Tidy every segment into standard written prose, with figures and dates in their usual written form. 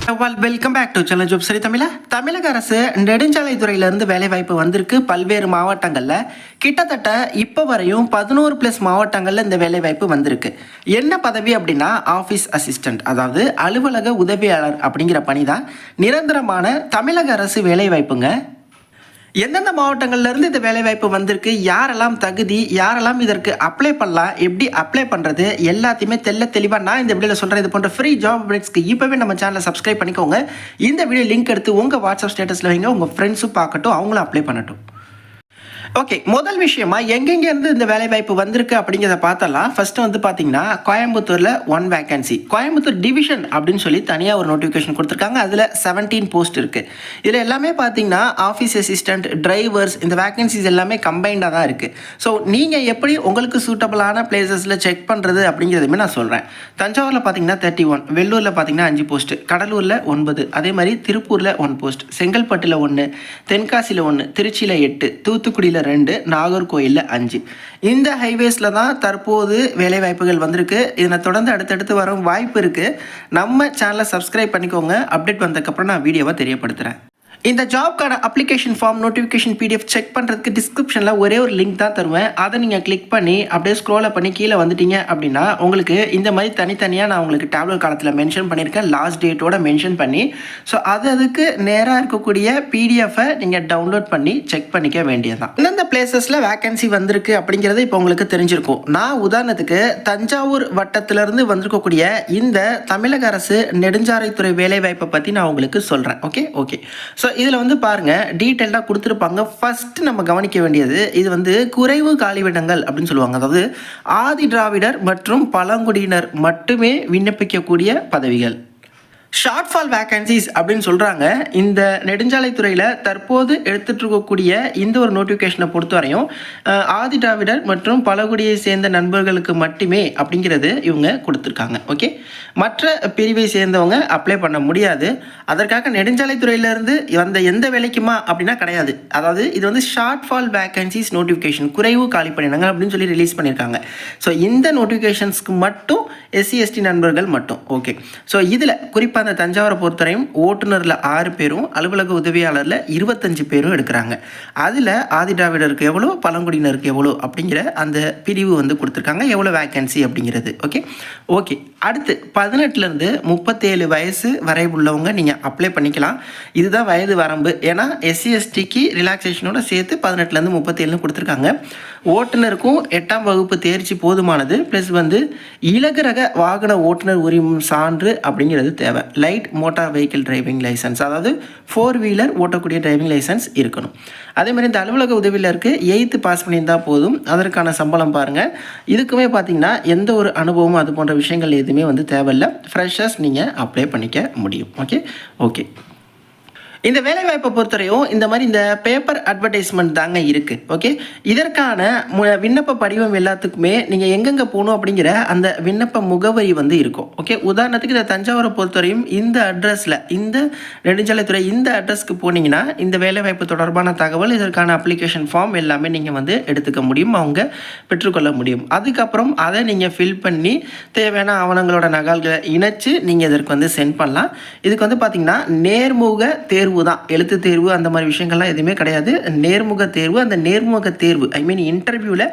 Welcome back to channel job சரி தமிழா. தமிழக அரசு நெடுஞ்சாலைத்துறையிலிருந்து வேலைவாய்ப்பு வந்திருக்கு பல்வேறு மாவட்டங்களில். கிட்டத்தட்ட இப்போ வரையும் 11+ மாவட்டங்களில் இந்த வேலைவாய்ப்பு வந்திருக்கு. என்ன பதவி அப்படின்னா ஆஃபீஸ் அசிஸ்டன்ட், அதாவது அலுவலக உதவியாளர் அப்படிங்கிற பணி தான் நிரந்தரமான தமிழக அரசு வேலைவாய்ப்புங்க. எந்தெந்த மாவட்டங்கள்லேருந்து இந்த வேலைவாய்ப்பு வந்திருக்கு, யாரெல்லாம் தகுதி, யாரெல்லாம் இதற்கு அப்ளை பண்ணலாம், எப்படி அப்ளை பண்ணுறது, எல்லாத்தையுமே தெளிவாக நான் இந்த வீடியோவில் சொல்கிறேன். இது போன்ற ஃப்ரீ ஜாப் அப்டேட்ஸ்க்கு இப்போவே நம்ம சேனலை சப்ஸ்கிரைப் பண்ணிக்கோங்க. இந்த வீடியோ லிங்க் எடுத்து உங்கள் வாட்ஸ்அப் ஸ்டேட்டஸில் வைங்க, உங்கள் ஃப்ரெண்ட்ஸும் பார்க்கட்டும், அவங்களும் அப்ளை பண்ணட்டும். ஓகே, முதல் விஷயமா எங்கெங்கேருந்து இந்த வேலைவாய்ப்பு வந்திருக்கு அப்படிங்கிறத பார்த்தலாம். ஃபர்ஸ்ட் வந்து பார்த்தீங்கன்னா கோயம்புத்தூரில் 1 வேகன்சி, கோயம்புத்தூர் டிவிஷன் அப்படின்னு சொல்லி தனியாக ஒரு நோட்டிஃபிகேஷன் கொடுத்துருக்காங்க. அதில் 17 போஸ்ட் இருக்குது. இதில் எல்லாமே பார்த்தீங்கன்னா ஆஃபீஸ் அசிஸ்டன்ட், டிரைவர்ஸ், இந்த வேகன்சிஸ் எல்லாமே கம்பைண்டாக தான் இருக்குது. ஸோ நீங்கள் எப்படி உங்களுக்கு சூட்டபிளான பிளேசஸில் செக் பண்ணுறது அப்படிங்கிறதுமே நான் சொல்கிறேன். தஞ்சாவூரில் பார்த்தீங்கன்னா 31, வெள்ளூரில் பார்த்தீங்கன்னா 5 போஸ்ட், கடலூரில் 9, அதே மாதிரி திருப்பூரில் 1 போஸ்ட், செங்கல்பட்டில் 1, தென்காசியில் 1, திருச்சியில் 8, தூத்துக்குடியில் 2, நாகர்கோயிலில் 5. இந்த ஹைவேஸில் தான் தற்போது வேலைவாய்ப்புகள் வந்திருக்கு. இதனை தொடர்ந்து அடுத்தடுத்து வரும் வாய்ப்பு இருக்குது. நம்ம சேனலை சப்ஸ்கிரைப் பண்ணிக்கோங்க. அப்டேட் வந்ததுக்கப்புறம் நான் வீடியோவை தெரியப்படுத்துகிறேன். இந்த ஜாப்க்கான application form, notification PDF check பண்ணுறதுக்கு டிஸ்கிரிப்ஷனில் ஒரே ஒரு லிங்க் தான் தருவேன். அதை நீங்கள் கிளிக் பண்ணி அப்படியே ஸ்க்ரோலை பண்ணி கீழே வந்துட்டீங்க அப்படின்னா உங்களுக்கு இந்த மாதிரி தனித்தனியாக நான் உங்களுக்கு டேப்லெட் காலத்தில் மென்ஷன் பண்ணியிருக்கேன், லாஸ்ட் டேட்டோட மென்ஷன் பண்ணி. ஸோ அதுக்கு நேராக இருக்கக்கூடிய PDF-ஐ நீங்கள் டவுன்லோட் பண்ணி செக் பண்ணிக்க வேண்டியதுதான். எந்தெந்த பிளேசஸில் வேகன்சி வந்திருக்கு அப்படிங்கிறது இப்போ உங்களுக்கு தெரிஞ்சிருக்கும். நான் உதாரணத்துக்கு தஞ்சாவூர் வட்டத்திலிருந்து வந்திருக்கக்கூடிய இந்த தமிழக அரசு நெடுஞ்சாலைத்துறை வேலைவாய்ப்பை பற்றி நான் உங்களுக்கு சொல்கிறேன். ஓகே. ஸோ இதில் வந்து பாருங்கள், டீட்டெயிலாக கொடுத்துருப்பாங்க. ஃபஸ்ட்டு நம்ம கவனிக்க வேண்டியது, இது வந்து குறைவு காலியிடங்கள் அப்படின்னு சொல்லுவாங்க. அதாவது ஆதி திராவிடர் மற்றும் பழங்குடியினர் மட்டுமே விண்ணப்பிக்கக்கூடிய பதவிகள், ஷார்ட் ஃபால் வேகன்சிஸ் அப்படின்னு சொல்கிறாங்க. இந்த நெடுஞ்சாலைத்துறையில் தற்போது எடுத்துகிட்டு இருக்கக்கூடிய இந்த ஒரு நோட்டிஃபிகேஷனை பொறுத்த வரையும் ஆதி திராவிடர் மற்றும் பழங்குடியை சேர்ந்த நண்பர்களுக்கு மட்டுமே அப்படிங்கிறது இவங்க கொடுத்துருக்காங்க. ஓகே, மற்ற பிரிவை சேர்ந்தவங்க அப்ளை பண்ண முடியாது. அதற்காக நெடுஞ்சாலைத்துறையிலேருந்து வந்த எந்த வேலைக்குமா அப்படின்னா கிடையாது. அதாவது இது வந்து ஷார்ட் ஃபால் வேகன்சிஸ் நோட்டிஃபிகேஷன், குறைவு காலி பணியிடங்கள் அப்படின்னு சொல்லி ரிலீஸ் பண்ணியிருக்காங்க. ஸோ இந்த நோட்டிஃபிகேஷன்ஸ்க்கு மட்டும் SC/ST நண்பர்கள் மட்டும். ஓகே, ஸோ இதில் குறிப்பாக அந்த தஞ்சாவூரை பொறுத்தவரையும் ஓட்டுநரில் 6 பேரும், அலுவலக உதவியாளரில் 25 பேரும் எடுக்கிறாங்க. அதில் ஆதி திராவிடருக்கு எவ்வளோ, பழங்குடியினருக்கு எவ்வளோ அப்படிங்கிற அந்த பிரிவு வந்து கொடுத்துருக்காங்க, எவ்வளோ வேகன்சி அப்படிங்கிறது. ஓகே. அடுத்து 18லேருந்து 37 வயசு வரை உள்ளவங்க நீங்கள் அப்ளை பண்ணிக்கலாம். இதுதான் வயது வரம்பு. ஏன்னா SC/STக்கு ரிலாக்ஸேஷனோட சேர்த்து 18லேருந்து 37 கொடுத்துருக்காங்க. ஓட்டுநருக்கும் 8ஆம் வகுப்பு தேர்ச்சி போதுமானது. ப்ளஸ் வந்து இலகுரக வாகன ஓட்டுநர் உரிமம் சான்று அப்படிங்கிறது தேவை. Light motor vehicle driving licence, அதாவது 4 வீலர் ஓட்டக்கூடிய டிரைவிங் லைசன்ஸ் இருக்கணும். அதேமாதிரி இந்த அலுவலக உதவியிலருக்கு 8th பாஸ் பண்ணியிருந்தால் போதும். அதற்கான சம்பளம் பாருங்கள். இதுக்குமே பார்த்தீங்கன்னா எந்த ஒரு அனுபவமும் அது போன்ற விஷயங்கள் எதுவுமே வந்து தேவையில்லை. ஃப்ரெஷர்ஸ் நீங்கள் அப்ளை பண்ணிக்க முடியும். ஓகே. இந்த வேலைவாய்ப்பை பொறுத்தவரையும் இந்த மாதிரி இந்த பேப்பர் அட்வர்டைஸ்மெண்ட் தாங்க இருக்குது. ஓகே, இதற்கான விண்ணப்ப படிவம் எல்லாத்துக்குமே நீங்கள் எங்கெங்கே போகணும் அப்படிங்கிற அந்த விண்ணப்ப முகவரி வந்து இருக்கும். ஓகே, உதாரணத்துக்கு இந்த தஞ்சாவூரை பொறுத்தவரையும் இந்த அட்ரஸில், இந்த நெடுஞ்சாலைத்துறை இந்த அட்ரஸ்க்கு போனீங்கன்னா இந்த வேலைவாய்ப்பு தொடர்பான தகவல், இதற்கான அப்ளிகேஷன் ஃபார்ம் எல்லாமே நீங்கள் வந்து எடுத்துக்க முடியும், அவங்க பெற்றுக்கொள்ள முடியும். அதுக்கப்புறம் அதை நீங்கள் ஃபில் பண்ணி தேவையான ஆவணங்களோட நகல்களை இணைச்சு நீங்கள் இதற்கு வந்து சென்ட் பண்ணலாம். இதுக்கு வந்து பார்த்தீங்கன்னா நேர்முக தேர்வு தான், எழுத்து தேர்வு அந்த மாதிரி விஷயங்கள்லாம் எதுவுமே கிடையாது. நேர்முக தேர்வு. அந்த நேர்முக தேர்வு இன்டர்வியூவில்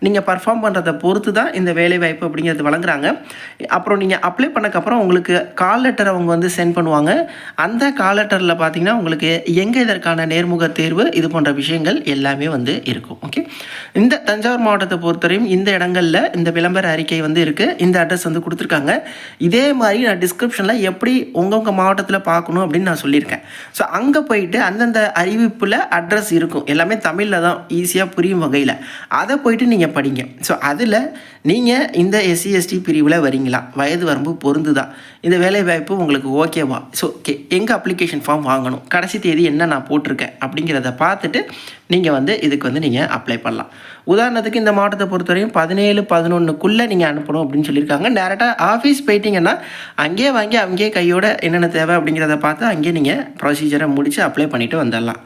நீங்கள் பர்ஃபார்ம் பண்ணுறதை பொறுத்து தான் இந்த வேலைவாய்ப்பு அப்படிங்கிறது வழங்குறாங்க. அப்புறம் நீங்கள் அப்ளை பண்ணக்கப்புறம் உங்களுக்கு கால் லெட்டர் அவங்க வந்து சென்ட் பண்ணுவாங்க. அந்த கால் லெட்டரில் பார்த்தீங்கன்னா உங்களுக்கு எங்கே இதற்கான நேர்முக தேர்வு இது போன்ற விஷயங்கள் எல்லாமே வந்து இருக்கும். ஓகே, இந்த தஞ்சாவூர் மாவட்டத்தை பொறுத்தவரையும் இந்த இடங்களில் இந்த விளம்பர அறிக்கை வந்து இருக்குது. இந்த அட்ரஸ் வந்து கொடுத்துருக்காங்க. இதே மாதிரி நான் டிஸ்கிரிப்ஷனில் எப்படி உங்கள் மாவட்டத்தில் பார்க்கணும் அப்படின்னு நான் சொல்லியிருக்கேன். ஸோ அங்கே போயிட்டு அந்தந்த அறிவிப்பில் அட்ரஸ் இருக்கும், எல்லாமே தமிழில் தான், ஈஸியாக புரியும் வகையில். அதை போயிட்டு நீங்கள் படிங்க. ஸோ அதில் நீங்கள் இந்த SC/ST பிரிவில் வரீங்களா, வயது வரம்பு பொருந்து தான், இந்த வேலைவாய்ப்பு உங்களுக்கு ஓகேவா, ஸோ எங்கே அப்ளிகேஷன் ஃபார்ம் வாங்கணும், கடைசி தேதி என்ன நான் போட்டிருக்கேன் அப்படிங்கிறத பார்த்துட்டு நீங்கள் வந்து இதுக்கு வந்து நீங்கள் அப்ளை பண்ணலாம். உதாரணத்துக்கு இந்த மாவட்டத்தை பொறுத்தவரையும் 17-11க்குள்ளே நீங்கள் அனுப்பணும் அப்படின்னு சொல்லியிருக்காங்க. டேரெக்டாக ஆஃபீஸ் போயிட்டீங்கன்னா அங்கேயே வாங்கி அங்கேயே கையோட என்னென்ன தேவை அப்படிங்கிறத பார்த்து அங்கேயே நீங்கள் ப்ரொசீஜரை முடித்து அப்ளை பண்ணிவிட்டு வந்துடலாம்.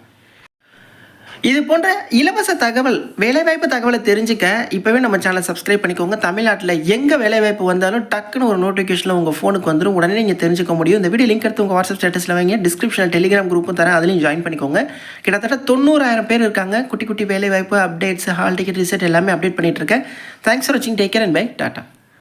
இது போன்ற இலவச தகவல் வேலைவாய்ப்பு தகவலை தெரிஞ்சுக்க இப்போவே நம்ம சேனலை சப்ஸ்கிரைப் பண்ணிக்கோங்க. தமிழ்நாட்டில் எங்கே வேலைவாய்ப்பு வந்தாலும் டக்குன்னு ஒரு நோட்டிஃபிகேஷனில் உங்கள் ஃபோனுக்கு வந்துடும். உடனே நீங்கள் தெரிஞ்சுக்க முடியும். இந்த வீடியோ லிங்க் எடுத்து உங்கள் வாட்ஸ்அப் ஸ்டேட்டஸில் வைங்க. டிஸ்கிரிப்ஷனில் டெலிகிராம் குரூப்பும் தரேன், அதுலேயும் ஜாயின் பண்ணிக்கோங்க. கிட்டத்தட்ட 90,000 பேர் இருக்காங்க. குட்டி குட்டி வேலைவாய்ப்பு அப்டேட்ஸ், ஹால் டிக்கெட் ரிசல்ட் எல்லாமே அப்டேட் பண்ணிட்டு இருக்கேன். தேங்க்ஸ் ஃபார் வாட்சிங். Take care and bye. Tata.